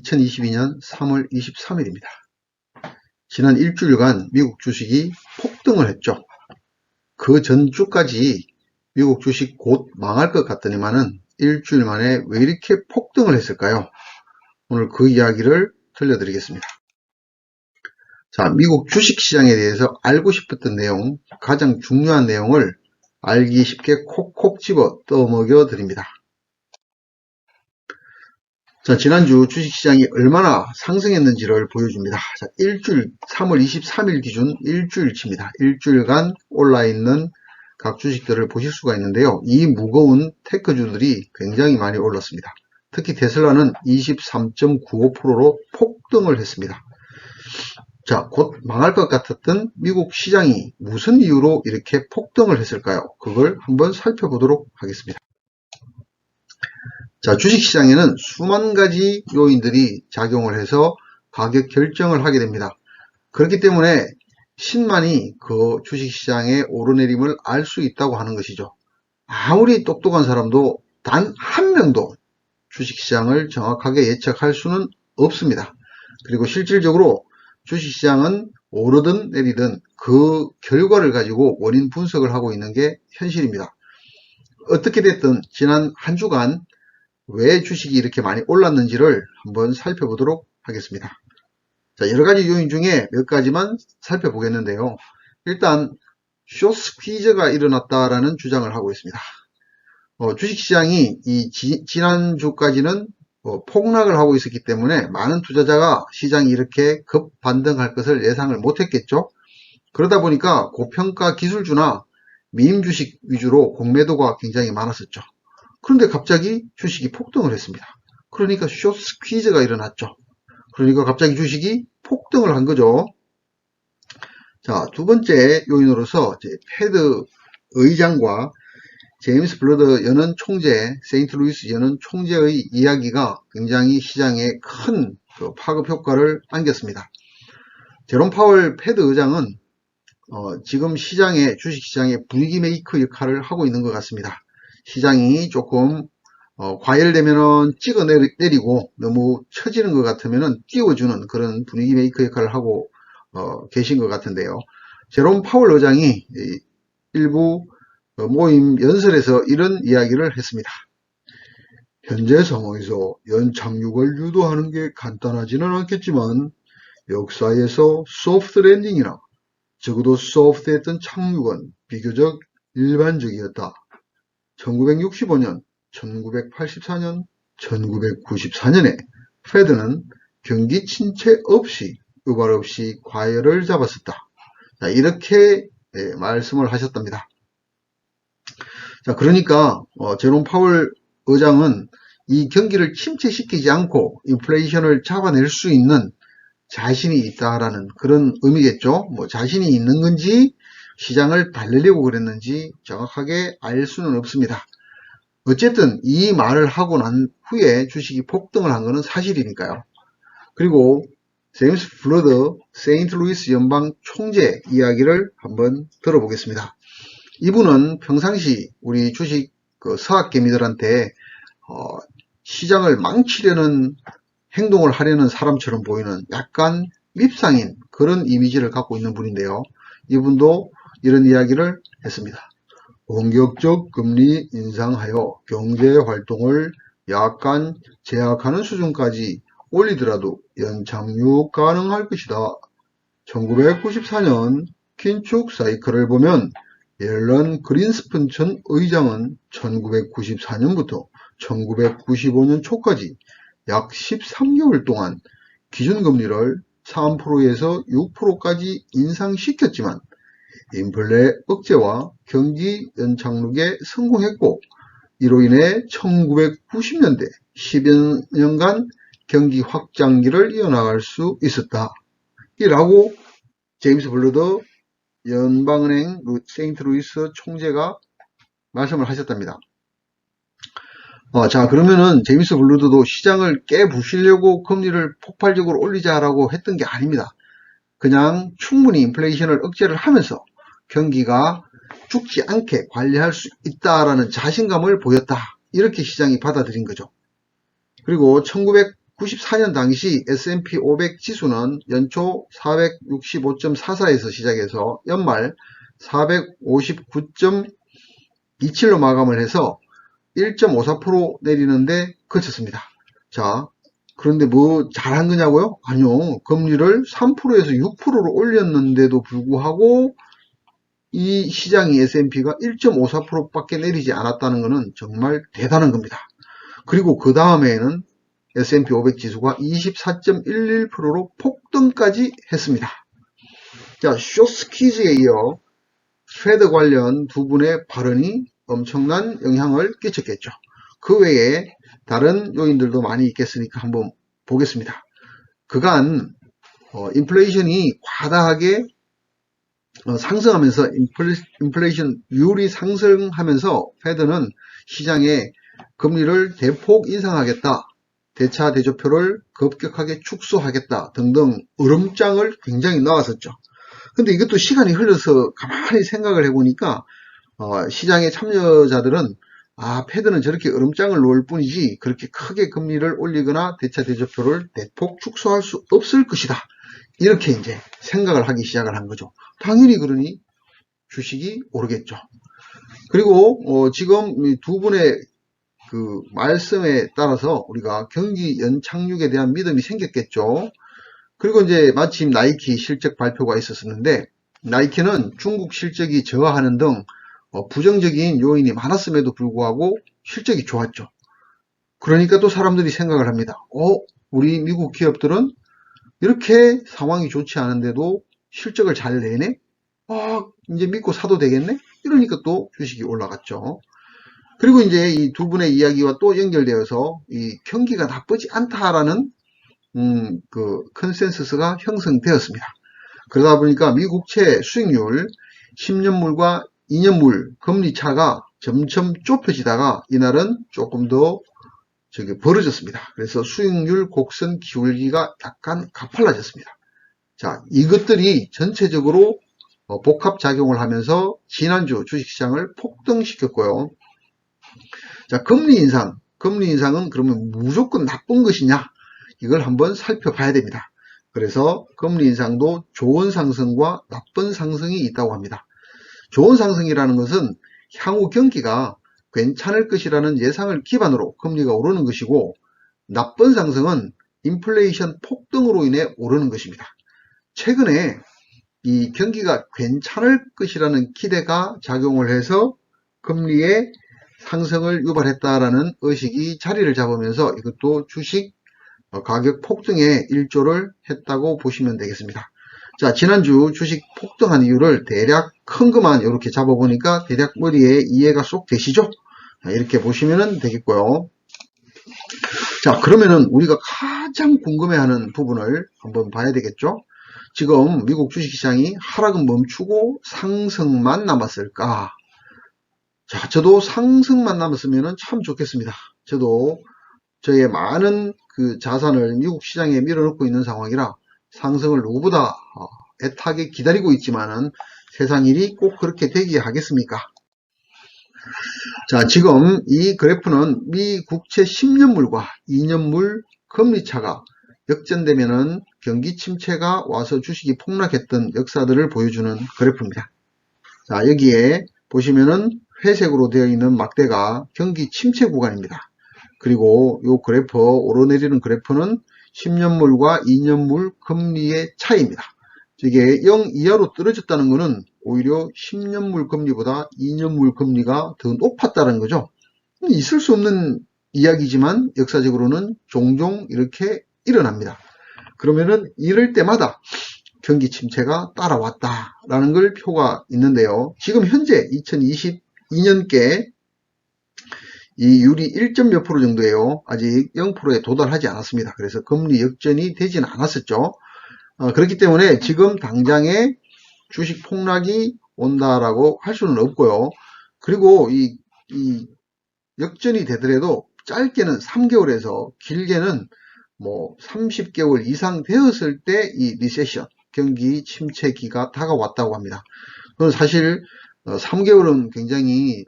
2022년 3월 23일입니다. 지난 일주일간 미국 주식이 폭등을 했죠. 그 전주까지 미국 주식 곧 망할 것 같더니만은 일주일 만에 왜 이렇게 폭등을 했을까요? 오늘 그 이야기를 들려드리겠습니다. 자, 미국 주식시장에 대해서 알고 싶었던 내용, 가장 중요한 내용을 알기 쉽게 콕콕 집어 떠먹여 드립니다. 자, 지난주 주식시장이 얼마나 상승했는지를 보여줍니다. 자, 일주일 3월 23일 기준 일주일치입니다. 일주일간 올라있는 각 주식들을 보실 수가 있는데요. 이 무거운 테크주들이 굉장히 많이 올랐습니다. 특히 테슬라는 23.95%로 폭등을 했습니다. 자, 곧 망할 것 같았던 미국 시장이 무슨 이유로 이렇게 폭등을 했을까요? 그걸 한번 살펴보도록 하겠습니다. 자, 주식시장에는 수만 가지 요인들이 작용을 해서 가격 결정을 하게 됩니다. 그렇기 때문에 신만이 그 주식시장의 오르내림을 알 수 있다고 하는 것이죠. 아무리 똑똑한 사람도 단 한 명도 주식시장을 정확하게 예측할 수는 없습니다. 그리고 실질적으로 주식시장은 오르든 내리든 그 결과를 가지고 원인 분석을 하고 있는 게 현실입니다. 어떻게 됐든 지난 한 주간 왜 주식이 이렇게 많이 올랐는지를 한번 살펴보도록 하겠습니다. 자, 여러 가지 요인 중에 몇 가지만 살펴보겠는데요. 일단 숏 스퀴즈가 일어났다라는 주장을 하고 있습니다. 주식시장이 지난주까지는 폭락을 하고 있었기 때문에 많은 투자자가 시장이 이렇게 급반등할 것을 예상을 못했겠죠. 그러다 보니까 고평가 기술주나 미임 주식 위주로 공매도가 굉장히 많았었죠. 그런데 갑자기 주식이 폭등을 했습니다. 그러니까 숏 스퀴즈가 일어났죠. 그러니까 갑자기 주식이 폭등을 한 거죠. 자, 두 번째 요인으로서 패드 의장과 제임스 블러드 연은 총재, 세인트루이스 연은 총재의 이야기가 굉장히 시장에 큰 파급 효과를 안겼습니다. 제롬 파월 패드 의장은 지금 주식시장의 분위기 메이커 역할을 하고 있는 것 같습니다. 시장이 조금 과열되면은 찍어내리고 너무 처지는 것 같으면은 띄워주는 그런 분위기 메이커 역할을 하고 계신 것 같은데요. 제롬 파월 의장이 일부 모임 연설에서 이런 이야기를 했습니다. 현재 상황에서 연착륙을 유도하는 게 간단하지는 않겠지만 역사에서 소프트 랜딩이나 적어도 소프트했던 착륙은 비교적 일반적이었다. 1965년, 1984년, 1994년에 페드는 경기 침체 없이 유발 없이 과열을 잡았었다. 자, 이렇게 말씀을 하셨답니다. 자, 그러니까 제롬 파월 의장은 이 경기를 침체시키지 않고 인플레이션을 잡아낼 수 있는 자신이 있다라는 그런 의미겠죠. 뭐 자신이 있는 건지 시장을 달래려고 그랬는지 정확하게 알 수는 없습니다. 어쨌든 이 말을 하고 난 후에 주식이 폭등을 한 것은 사실이니까요. 그리고 제임스 블러드 세인트루이스 연방 총재 이야기를 한번 들어보겠습니다. 이분은 평상시 우리 주식 서학개미들한테 시장을 망치려는 행동을 하려는 사람처럼 보이는 약간 밉상인 그런 이미지를 갖고 있는 분인데요. 이분도 이런 이야기를 했습니다. 공격적 금리 인상하여 경제 활동을 약간 제약하는 수준까지 올리더라도 연착륙 가능할 것이다. 1994년 긴축 사이클을 보면 앨런 그린스펀 전 의장은 1994년부터 1995년 초까지 약 13개월 동안 기준금리를 3%에서 6%까지 인상시켰지만 인플레 억제와 경기 연착륙에 성공했고 이로 인해 1990년대 10여 년간 경기 확장기를 이어나갈 수 있었다. 이라고 제임스 블러드 연방은행 세인트루이스 총재가 말씀을 하셨답니다. 자, 그러면은 제임스 블러드도 시장을 깨부시려고 금리를 폭발적으로 올리자라고 했던 게 아닙니다. 그냥 충분히 인플레이션을 억제를 하면서 경기가 죽지 않게 관리할 수 있다라는 자신감을 보였다. 이렇게 시장이 받아들인 거죠. 그리고 94년 당시 S&P 500 지수는 연초 465.44에서 시작해서 연말 459.27로 마감을 해서 1.54% 내리는데 그쳤습니다. 자, 그런데 뭐 잘한 거냐고요? 아니요. 금리를 3%에서 6%로 올렸는데도 불구하고 이 시장이 S&P가 1.54%밖에 내리지 않았다는 것은 정말 대단한 겁니다. 그리고 그 다음에는 S&P 500 지수가 24.11%로 폭등까지 했습니다. 자, 쇼스 퀴즈에 이어 페드 관련 두 분의 발언이 엄청난 영향을 끼쳤겠죠. 그 외에 다른 요인들도 많이 있겠으니까 한번 보겠습니다. 그간 인플레이션이 과다하게 상승하면서 인플레이션율이 상승하면서 페드는 시장에 금리를 대폭 인상하겠다, 대차 대조표를 급격하게 축소하겠다 등등 으름장을 굉장히 넣었었죠. 근데 이것도 시간이 흘러서 가만히 생각을 해보니까 시장의 참여자들은 페드는 저렇게 으름장을 놓을 뿐이지 그렇게 크게 금리를 올리거나 대차 대조표를 대폭 축소할 수 없을 것이다. 이렇게 이제 생각을 하기 시작을 한 거죠. 당연히 그러니 주식이 오르겠죠. 그리고 지금 두 분의 그 말씀에 따라서 우리가 경기 연착륙에 대한 믿음이 생겼겠죠. 그리고 이제 마침 나이키 실적 발표가 있었는데 나이키는 중국 실적이 저하하는 등 부정적인 요인이 많았음에도 불구하고 실적이 좋았죠. 그러니까 또 사람들이 생각을 합니다. 우리 미국 기업들은 이렇게 상황이 좋지 않은데도 실적을 잘 내네? 이제 믿고 사도 되겠네? 이러니까 또 주식이 올라갔죠. 그리고 이제 이 두 분의 이야기와 또 연결되어서 이 경기가 나쁘지 않다라는 그 컨센서스가 형성되었습니다. 그러다 보니까 미국채 수익률 10년물과 2년물 금리 차가 점점 좁혀지다가 이날은 조금 더 벌어졌습니다. 그래서 수익률 곡선 기울기가 약간 가팔라졌습니다. 자, 이것들이 전체적으로 복합 작용을 하면서 지난주 주식시장을 폭등시켰고요. 자, 금리 인상은 그러면 무조건 나쁜 것이냐? 이걸 한번 살펴봐야 됩니다. 그래서 금리 인상도 좋은 상승과 나쁜 상승이 있다고 합니다. 좋은 상승이라는 것은 향후 경기가 괜찮을 것이라는 예상을 기반으로 금리가 오르는 것이고, 나쁜 상승은 인플레이션 폭등으로 인해 오르는 것입니다. 최근에 이 경기가 괜찮을 것이라는 기대가 작용을 해서 금리의 상승을 유발했다라는 의식이 자리를 잡으면서 이것도 주식 가격 폭등에 일조를 했다고 보시면 되겠습니다. 자, 지난주 주식 폭등한 이유를 대략 큰 것만 이렇게 잡아보니까 대략 머리에 이해가 쏙 되시죠? 이렇게 보시면 되겠고요. 자, 그러면은 우리가 가장 궁금해하는 부분을 한번 봐야 되겠죠? 지금 미국 주식시장이 하락은 멈추고 상승만 남았을까? 자, 저도 상승만 남았으면 참 좋겠습니다. 저도 저의 많은 그 자산을 미국 시장에 밀어넣고 있는 상황이라 상승을 누구보다 애타게 기다리고 있지만은 세상 일이 꼭 그렇게 되기에 하겠습니까? 자, 지금 이 그래프는 미 국채 10년물과 2년물 금리차가 역전되면은 경기 침체가 와서 주식이 폭락했던 역사들을 보여주는 그래프입니다. 자, 여기에 보시면은 회색으로 되어 있는 막대가 경기 침체 구간입니다. 그리고 이 그래프, 오르내리는 그래프는 10년물과 2년물 금리의 차이입니다. 이게 0 이하로 떨어졌다는 것은 오히려 10년물 금리보다 2년물 금리가 더 높았다는 거죠. 있을 수 없는 이야기지만 역사적으로는 종종 이렇게 일어납니다. 그러면은 이럴 때마다 경기 침체가 따라왔다라는 걸 표가 있는데요. 지금 현재 2022년께 이 율이 1점 몇 프로 정도예요. 아직 0%에 도달하지 않았습니다. 그래서 금리 역전이 되지는 않았었죠. 그렇기 때문에 지금 당장에 주식 폭락이 온다라고 할 수는 없고요. 그리고 이 역전이 되더라도 짧게는 3개월에서 길게는 뭐 30개월 이상 되었을 때 이 리세션, 경기 침체기가 다가왔다고 합니다. 그건 사실 3개월은 굉장히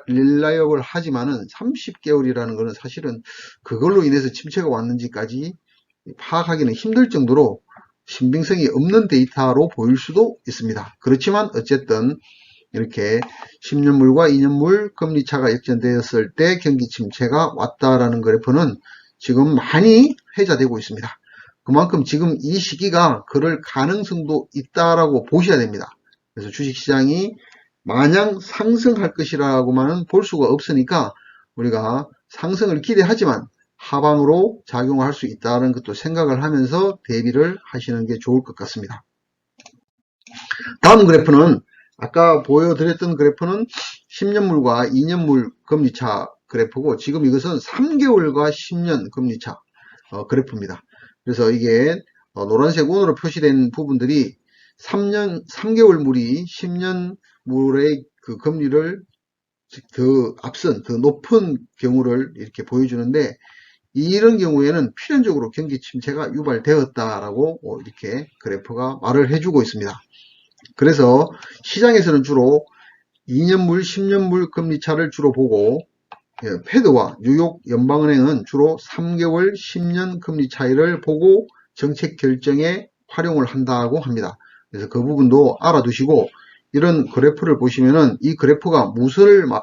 릴라이어블 하지만은 30개월이라는 것은 사실은 그걸로 인해서 침체가 왔는지까지 파악하기는 힘들 정도로 신빙성이 없는 데이터로 보일 수도 있습니다. 그렇지만 어쨌든 이렇게 10년물과 2년물 금리차가 역전되었을 때 경기 침체가 왔다라는 그래프는 지금 많이 회자되고 있습니다. 그만큼 지금 이 시기가 그럴 가능성도 있다라고 보셔야 됩니다. 그래서 주식시장이 마냥 상승할 것이라고만은 볼 수가 없으니까 우리가 상승을 기대하지만 하방으로 작용할 수 있다는 것도 생각을 하면서 대비를 하시는 게 좋을 것 같습니다. 다음 그래프는 아까 보여드렸던 그래프는 10년물과 2년물 금리차 그래프고 지금 이것은 3개월과 10년 금리차 그래프입니다. 그래서 이게 노란색 온으로 표시된 부분들이 3개월 물이 10년 물의 그 금리를 더 앞선, 더 높은 경우를 이렇게 보여주는데 이런 경우에는 필연적으로 경기 침체가 유발되었다라고 이렇게 그래프가 말을 해주고 있습니다. 그래서 시장에서는 주로 2년물, 10년물 금리차를 주로 보고 패드와 뉴욕 연방은행은 주로 3개월, 10년 금리 차이를 보고 정책 결정에 활용을 한다고 합니다. 그래서 그 부분도 알아두시고 이런 그래프를 보시면은 이 그래프가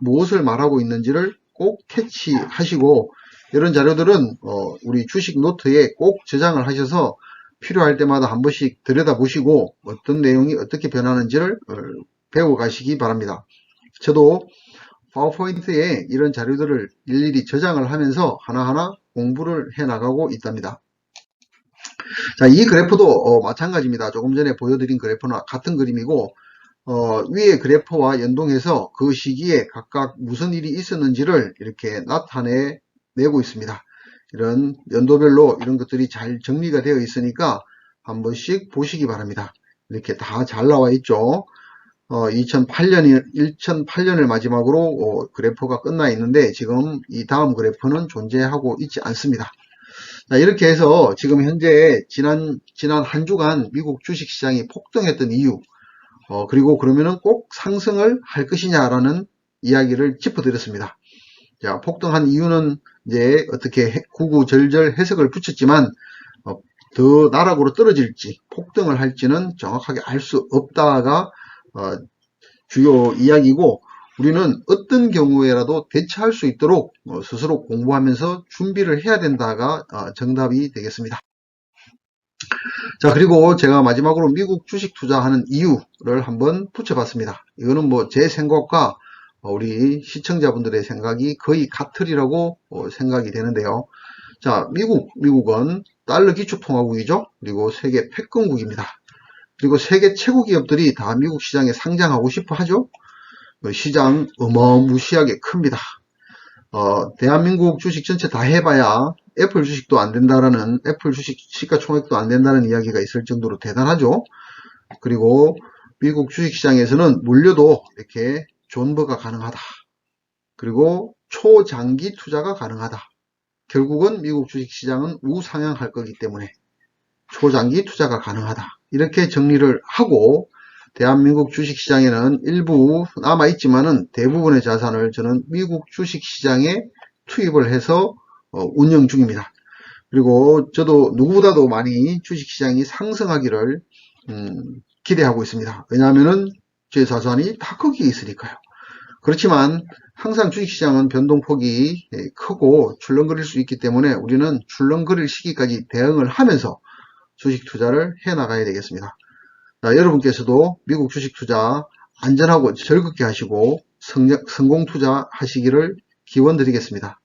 무엇을 말하고 있는지를 꼭 캐치하시고 이런 자료들은 우리 주식 노트에 꼭 저장을 하셔서 필요할 때마다 한 번씩 들여다보시고 어떤 내용이 어떻게 변하는지를 배워가시기 바랍니다. 저도 파워포인트에 이런 자료들을 일일이 저장을 하면서 하나하나 공부를 해나가고 있답니다. 자, 이 그래프도 마찬가지입니다. 조금 전에 보여드린 그래프나 같은 그림이고 위의 그래프와 연동해서 그 시기에 각각 무슨 일이 있었는지를 이렇게 나타내고 있습니다. 이런 연도별로 이런 것들이 잘 정리가 되어 있으니까 한 번씩 보시기 바랍니다. 이렇게 다 잘 나와 있죠. 2008년을 마지막으로 그래프가 끝나 있는데 지금 이 다음 그래프는 존재하고 있지 않습니다. 자, 이렇게 해서 지금 현재 지난 한 주간 미국 주식시장이 폭등했던 이유 그리고 그러면은 꼭 상승을 할 것이냐라는 이야기를 짚어드렸습니다. 자, 폭등한 이유는 이제 어떻게 구구절절 해석을 붙였지만 더 나락으로 떨어질지 폭등을 할지는 정확하게 알 수 없다가 주요 이야기고 우리는 어떤 경우에라도 대처할 수 있도록 스스로 공부하면서 준비를 해야 된다가 정답이 되겠습니다. 자, 그리고 제가 마지막으로 미국 주식 투자하는 이유를 한번 붙여봤습니다. 이거는 뭐 제 생각과 우리 시청자분들의 생각이 거의 같으리라고 생각이 되는데요. 자, 미국은 달러 기축통화국이죠. 그리고 세계 패권국입니다. 그리고 세계 최고 기업들이 다 미국 시장에 상장하고 싶어 하죠. 시장 어마무시하게 큽니다. 대한민국 주식 전체 다 해봐야 애플 주식도 안 된다라는, 애플 주식 시가총액도 안 된다는 이야기가 있을 정도로 대단하죠. 그리고 미국 주식시장에서는 물려도 이렇게 존버가 가능하다. 그리고 초장기 투자가 가능하다. 결국은 미국 주식시장은 우상향할 거기 때문에 초장기 투자가 가능하다. 이렇게 정리를 하고 대한민국 주식시장에는 일부 남아있지만은 대부분의 자산을 저는 미국 주식시장에 투입을 해서 운영 중입니다. 그리고 저도 누구보다도 많이 주식시장이 상승하기를 기대하고 있습니다. 왜냐하면은 제 자산이 다 거기에 있으니까요. 그렇지만 항상 주식시장은 변동폭이 크고 출렁거릴 수 있기 때문에 우리는 출렁거릴 시기까지 대응을 하면서 주식 투자를 해 나가야 되겠습니다. 자, 여러분께서도 미국 주식 투자 안전하고 즐겁게 하시고 성공 투자 하시기를 기원 드리겠습니다.